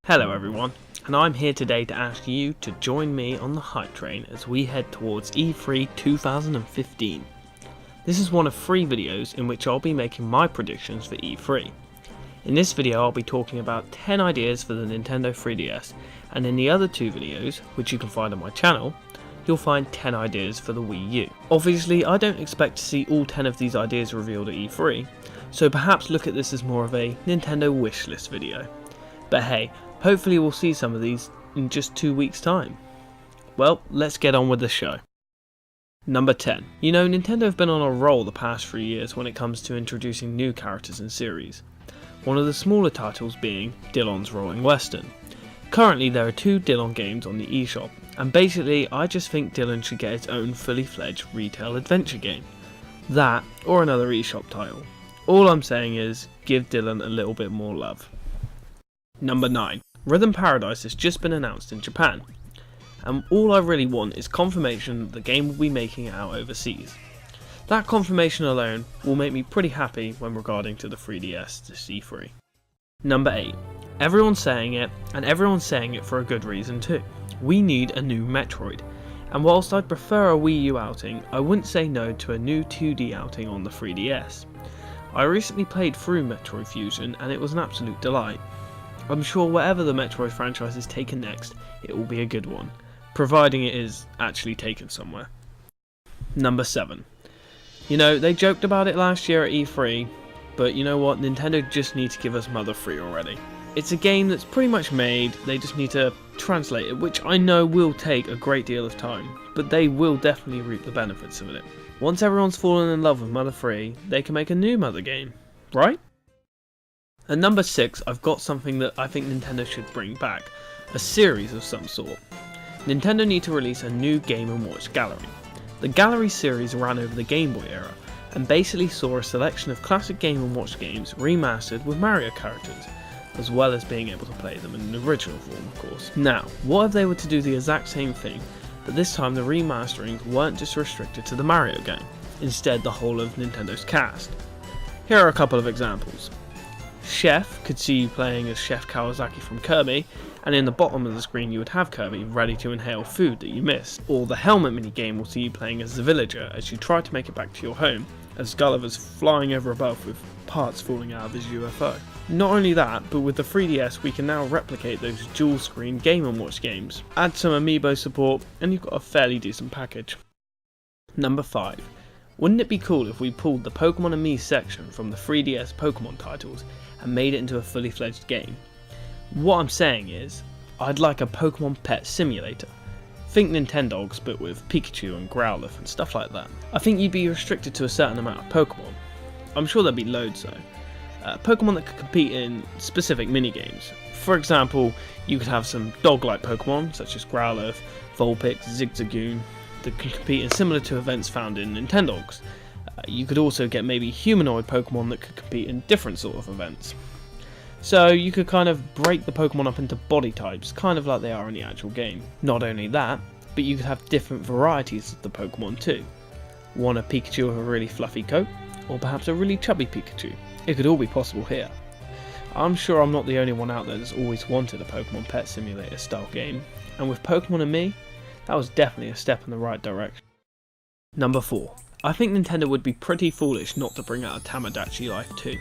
Hello everyone, and I'm here today to ask you to join me on the hype train as we head towards E3 2015. This is one of 3 videos in which I'll be making my predictions for E3. In this video I'll be talking about 10 ideas for the Nintendo 3DS, and in the other 2 videos, which you can find on my channel, you'll find 10 ideas for the Wii U. Obviously I don't expect to see all 10 of these ideas revealed at E3, so perhaps look at this as more of a Nintendo wishlist video. But hey, hopefully we'll see some of these in just 2 weeks' time. Well, let's get on with the show. Number 10. You know, Nintendo have been on a roll the past 3 years when it comes to introducing new characters in series. One of the smaller titles being Dillon's Rolling Western. Currently there are 2 Dillon games on the eShop, and basically I just think Dillon should get its own fully fledged retail adventure game. That, or another eShop title. All I'm saying is, give Dillon a little bit more love. Number 9. Rhythm Paradise has just been announced in Japan, and all I really want is confirmation that the game will be making it out overseas. That confirmation alone will make me pretty happy when regarding to the 3DS to E3. Number 8. Everyone's saying it, and everyone's saying it for a good reason too. We need a new Metroid, and whilst I'd prefer a Wii U outing, I wouldn't say no to a new 2D outing on the 3DS. I recently played through Metroid Fusion and it was an absolute delight. I'm sure whatever the Metroid franchise is taken next, it will be a good one, providing it is actually taken somewhere. Number 7. You know, they joked about it last year at E3, but you know what, Nintendo just need to give us Mother 3 already. It's a game that's pretty much made, they just need to translate it, which I know will take a great deal of time, but they will definitely reap the benefits of it. Once everyone's fallen in love with Mother 3, they can make a new Mother game, right? At number 6, I've got something that I think Nintendo should bring back, a series of some sort. Nintendo need to release a new Game & Watch gallery. The gallery series ran over the Game Boy era, and basically saw a selection of classic Game & Watch games remastered with Mario characters, as well as being able to play them in an original form of course. Now, what if they were to do the exact same thing, but this time the remasterings weren't just restricted to the Mario game, instead the whole of Nintendo's cast? Here are a couple of examples. Chef could see you playing as Chef Kawasaki from Kirby, and in the bottom of the screen you would have Kirby ready to inhale food that you missed. Or the helmet minigame will see you playing as the villager as you try to make it back to your home, as Gulliver's flying over above with parts falling out of his UFO. Not only that, but with the 3DS we can now replicate those dual screen Game & Watch games. Add some amiibo support and you've got a fairly decent package. Number 5. Wouldn't it be cool if we pulled the Pokemon and Me section from the 3DS Pokemon titles and made it into a fully fledged game? What I'm saying is, I'd like a Pokemon pet simulator. Think Nintendogs but with Pikachu and Growlithe and stuff like that. I think you'd be restricted to a certain amount of Pokemon. I'm sure there'd be loads though. Pokemon that could compete in specific minigames. For example, you could have some dog-like Pokemon such as Growlithe, Vulpix, Zigzagoon, that can compete in similar to events found in Nintendogs. You could also get maybe humanoid Pokemon that could compete in different sort of events. So you could kind of break the Pokemon up into body types, kind of like they are in the actual game. Not only that, but you could have different varieties of the Pokemon too. Want a Pikachu with a really fluffy coat, or perhaps a really chubby Pikachu. It could all be possible here. I'm sure I'm not the only one out there that's always wanted a Pokemon Pet Simulator style game, and with Pokemon and Me, that was definitely a step in the right direction. Number 4. I think Nintendo would be pretty foolish not to bring out a Tamagotchi Life 2.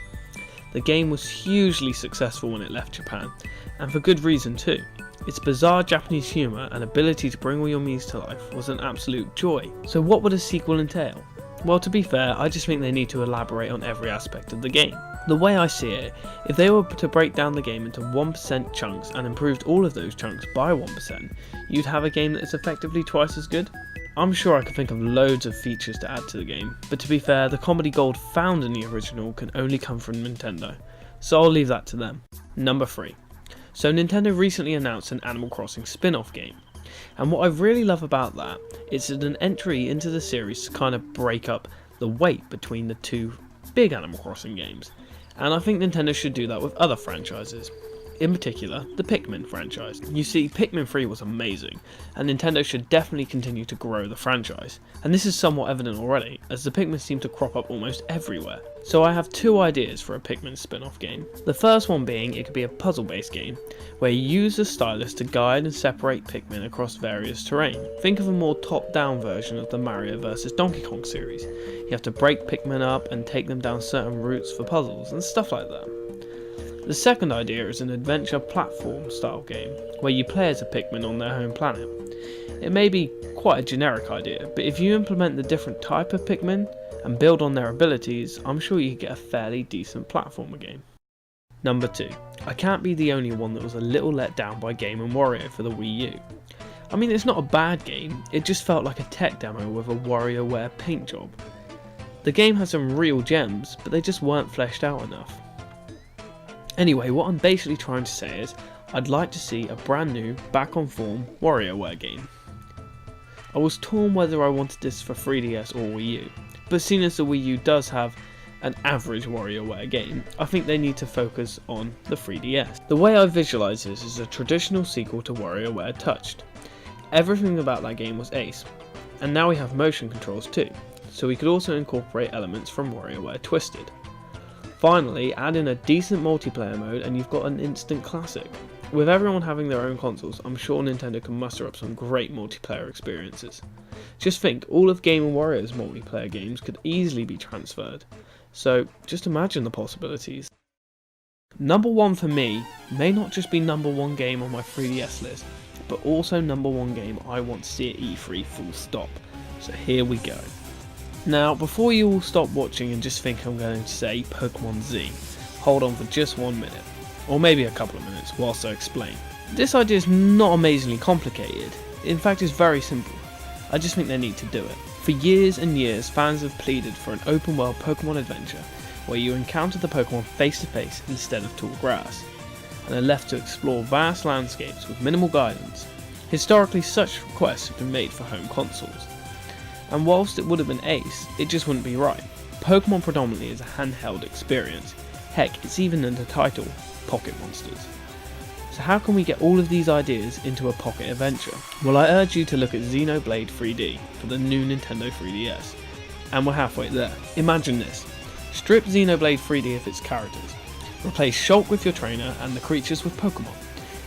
The game was hugely successful when it left Japan, and for good reason too. Its bizarre Japanese humour and ability to bring all your Miis to life was an absolute joy. So what would a sequel entail? Well, to be fair, I just think they need to elaborate on every aspect of the game. The way I see it, if they were to break down the game into 1% chunks and improved all of those chunks by 1%, you'd have a game that is effectively twice as good. I'm sure I could think of loads of features to add to the game, but to be fair, the comedy gold found in the original can only come from Nintendo, so I'll leave that to them. Number 3. So Nintendo recently announced an Animal Crossing spin-off game, and what I really love about that is that an entry into the series to kind of break up the weight between the 2 big Animal Crossing games, and I think Nintendo should do that with other franchises. in particular the Pikmin franchise. You see, Pikmin 3 was amazing, and Nintendo should definitely continue to grow the franchise, and this is somewhat evident already, as the Pikmin seem to crop up almost everywhere. So I have two ideas for a Pikmin spin-off game. The first one being it could be a puzzle-based game, where you use the stylus to guide and separate Pikmin across various terrain. Think of a more top-down version of the Mario vs Donkey Kong series. You have to break Pikmin up and take them down certain routes for puzzles and stuff like that. The second idea is an adventure platform style game, where you play as a Pikmin on their home planet. It may be quite a generic idea, but if you implement the different type of Pikmin and build on their abilities, I'm sure you could get a fairly decent platformer game. Number 2. I can't be the only one that was a little let down by Game & Wario for the Wii U. I mean, it's not a bad game, it just felt like a tech demo with a WarioWare paint job. The game had some real gems, but they just weren't fleshed out enough. Anyway, what I'm basically trying to say is, I'd like to see a brand new, back on form WarioWare game. I was torn whether I wanted this for 3DS or Wii U, but seeing as the Wii U does have an average WarioWare game, I think they need to focus on the 3DS. The way I visualise this is a traditional sequel to WarioWare Touched. Everything about that game was ace, and now we have motion controls too, so we could also incorporate elements from WarioWare Twisted. Finally, add in a decent multiplayer mode and you've got an instant classic. With everyone having their own consoles, I'm sure Nintendo can muster up some great multiplayer experiences. Just think, all of Game & Wario's multiplayer games could easily be transferred, so just imagine the possibilities. Number 1 for me may not just be number 1 game on my 3DS list, but also number 1 game I want to see at E3 full stop, so here we go. Now, before you all stop watching and just think I'm going to say Pokemon Z, hold on for just 1 minute, or maybe a couple of minutes whilst I explain. This idea is not amazingly complicated, in fact it's very simple. I just think they need to do it. For years and years, fans have pleaded for an open world Pokemon adventure where you encounter the Pokemon face to face instead of tall grass, and are left to explore vast landscapes with minimal guidance. Historically, such requests have been made for home consoles. And whilst it would have been ace, it just wouldn't be right. Pokemon predominantly is a handheld experience. Heck, it's even in the title, Pocket Monsters. So how can we get all of these ideas into a pocket adventure? Well, I urge you to look at Xenoblade 3D for the new Nintendo 3DS. And we're halfway there. Imagine this. Strip Xenoblade 3D of its characters. Replace Shulk with your trainer and the creatures with Pokemon.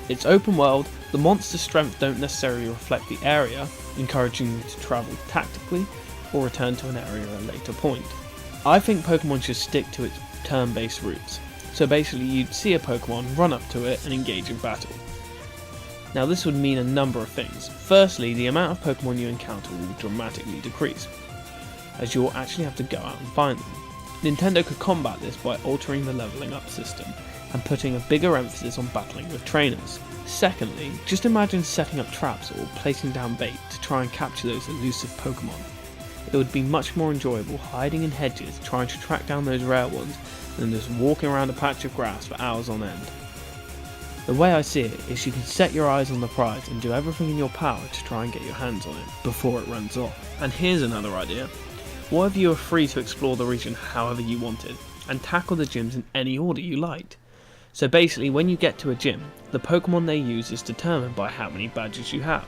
It's open world, the monster's strength don't necessarily reflect the area, encouraging you to travel tactically or return to an area at a later point. I think Pokemon should stick to its turn-based routes, so basically you'd see a Pokemon, run up to it and engage in battle. Now this would mean a number of things. Firstly, the amount of Pokemon you encounter will dramatically decrease, as you'll actually have to go out and find them. Nintendo could combat this by altering the leveling up system and putting a bigger emphasis on battling with trainers. Secondly, just imagine setting up traps or placing down bait to try and capture those elusive Pokemon. It would be much more enjoyable hiding in hedges trying to track down those rare ones than just walking around a patch of grass for hours on end. The way I see it is you can set your eyes on the prize and do everything in your power to try and get your hands on it before it runs off. And here's another idea. What if you were free to explore the region however you wanted and tackle the gyms in any order you liked? So basically, when you get to a gym, the Pokemon they use is determined by how many badges you have.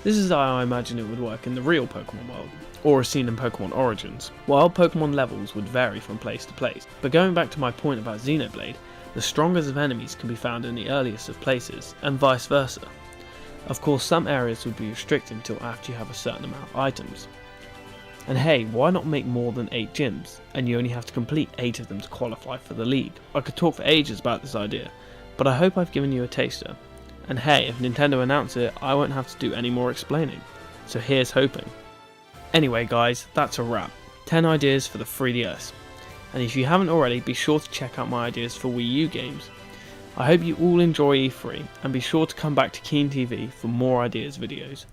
This is how I imagine it would work in the real Pokemon world, or as seen in Pokemon Origins, while Pokemon levels would vary from place to place. But going back to my point about Xenoblade, the strongest of enemies can be found in the earliest of places, and vice versa. Of course, some areas would be restricted until after you have a certain amount of items. And hey, why not make more than 8 gyms, and you only have to complete 8 of them to qualify for the league? I could talk for ages about this idea, but I hope I've given you a taster. And hey, if Nintendo announce it, I won't have to do any more explaining. So here's hoping. Anyway guys, that's a wrap. 10 ideas for the 3DS. And if you haven't already, be sure to check out my ideas for Wii U games. I hope you all enjoy E3, and be sure to come back to Keen TV for more ideas videos.